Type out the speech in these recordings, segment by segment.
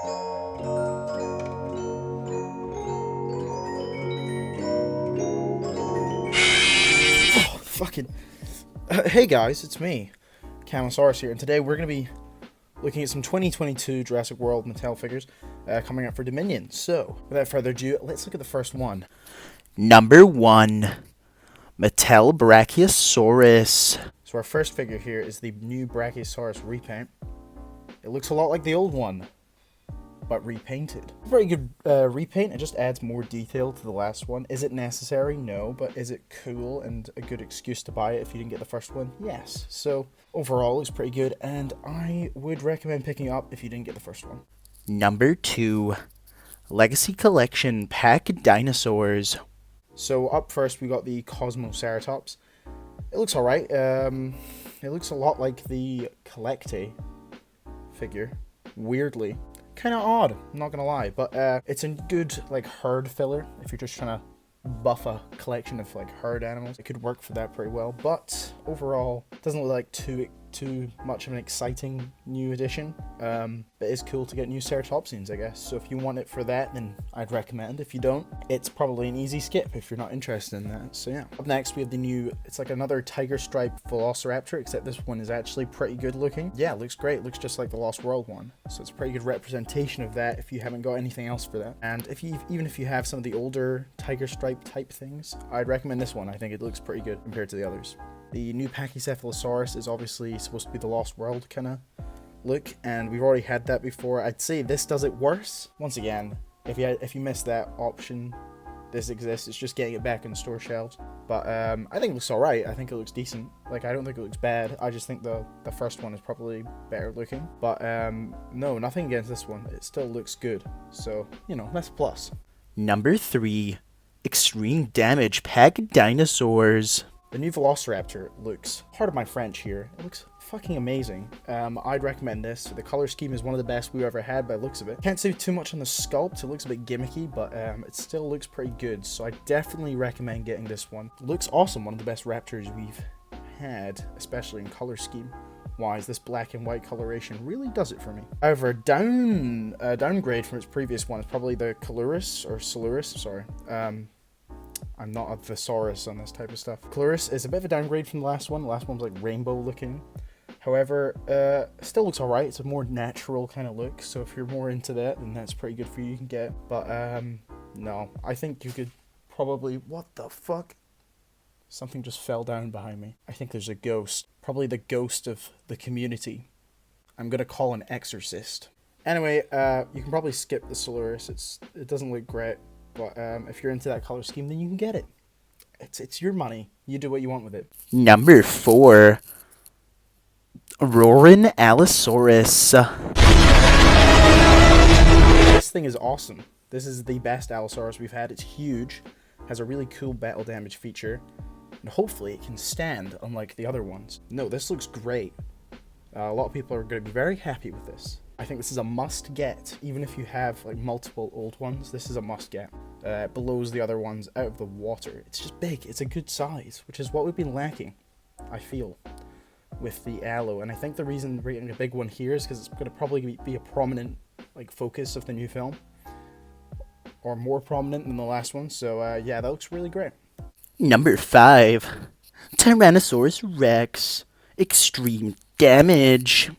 Oh, fucking... hey guys, it's me, Allosaurus here, and today we're going to be looking at some 2022 Jurassic World Mattel figures coming up for Dominion. So, without further ado, let's look at the first one. Number 1, Mattel Brachiosaurus. So our first figure here is the new Brachiosaurus repaint. It looks a lot like the old one, but repainted. Very good repaint. It just adds more detail to the last one. Is it necessary? No, but is it cool and a good excuse to buy it if you didn't get the first one? Yes. So overall, it's pretty good, and I would recommend picking it up if you didn't get the first one. Number 2, Legacy Collection Pack Dinosaurs. So up first, we got the Cosmoceratops. It looks alright. It looks a lot like the Collecte figure. Weirdly. Kind of odd, I'm not gonna lie, but it's a good like herd filler if you're just trying to buff a collection of like herd animals. It could work for that pretty well, but overall it doesn't look like too much of an exciting new addition. But it's cool to get new ceratopsians, I guess. So if you want it for that, then I'd recommend. If you don't, it's probably an easy skip if you're not interested in that. So yeah. Up next we have the new, it's like another tiger stripe velociraptor, except this one is actually pretty good looking. Yeah, it looks great. It looks just like the Lost World one. So it's a pretty good representation of that if you haven't got anything else for that. And even if you have some of the older tiger stripe type things, I'd recommend this one. I think it looks pretty good compared to the others. The new Pachycephalosaurus is obviously supposed to be the Lost World kind of look, and we've already had that before. I'd say this does it worse. Once again, if you missed that option, this exists. It's just getting it back in the store shelves. But I think it looks alright. I think it looks decent. Like, I don't think it looks bad. I just think the first one is probably better looking. But no, nothing against this one. It still looks good. So, you know, that's a plus. Number 3, Extreme Damage Pack Dinosaurs. The new Velociraptor looks, pardon my French here, it looks fucking amazing. I'd recommend this. The color scheme is one of the best we've ever had by the looks of it. Can't say too much on the sculpt, it looks a bit gimmicky, but it still looks pretty good, so I definitely recommend getting this one. It looks awesome, one of the best raptors we've had, especially in color scheme wise. This black and white coloration really does it for me. However, downgrade from its previous one is probably the Silurus, sorry. I'm not a thesaurus on this type of stuff. Silurus is a bit of a downgrade from the last one. The last one was like rainbow looking. However, still looks alright. It's a more natural kind of look. So if you're more into that, then that's pretty good for you. You can get. But no, I think you could probably. What the fuck? Something just fell down behind me. I think there's a ghost. Probably the ghost of the community. I'm gonna call an exorcist. Anyway, you can probably skip the Silurus. It doesn't look great. But if you're into that color scheme, then you can get it. It's your money. You do what you want with it. Number 4, Roarin' Allosaurus. This thing is awesome. This is the best Allosaurus we've had. It's huge, has a really cool battle damage feature, and hopefully it can stand unlike the other ones. No, this looks great. A lot of people are going to be very happy with this. I think this is a must get. Even if you have like multiple old ones, this is a must get. It blows the other ones out of the water. It's just big. It's a good size, which is what we've been lacking, I feel, with the Allo. And I think the reason we're getting a big one here is because it's going to probably be a prominent like focus of the new film, or more prominent than the last one. So yeah, that looks really great. Number 5, Tyrannosaurus Rex Extreme Damage.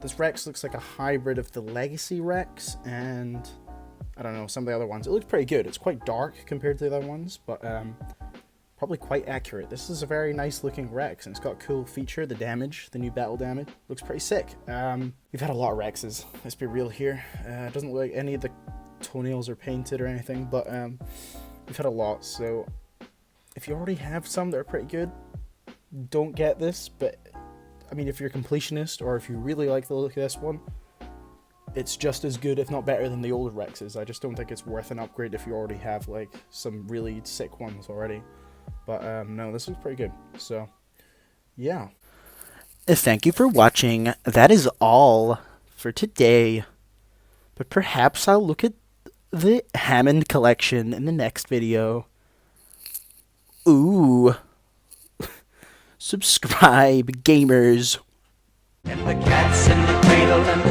This Rex looks like a hybrid of the Legacy Rex and, I don't know, some of the other ones. It looks pretty good. It's quite dark compared to the other ones, but probably quite accurate. This is a very nice looking Rex, and it's got a cool feature, the damage, the new battle damage. Looks pretty sick. We've had a lot of Rexes, let's be real here. It doesn't look like any of the toenails are painted or anything, but we've had a lot, so if you already have some that are pretty good, don't get this, but I mean, if you're a completionist, or if you really like the look of this one, it's just as good, if not better, than the older Rexes. I just don't think it's worth an upgrade if you already have, like, some really sick ones already. But, no, this looks pretty good. So, yeah. Thank you for watching. That is all for today. But perhaps I'll look at the Hammond collection in the next video. Ooh. Subscribe, gamers. And the cat's in the cradle and the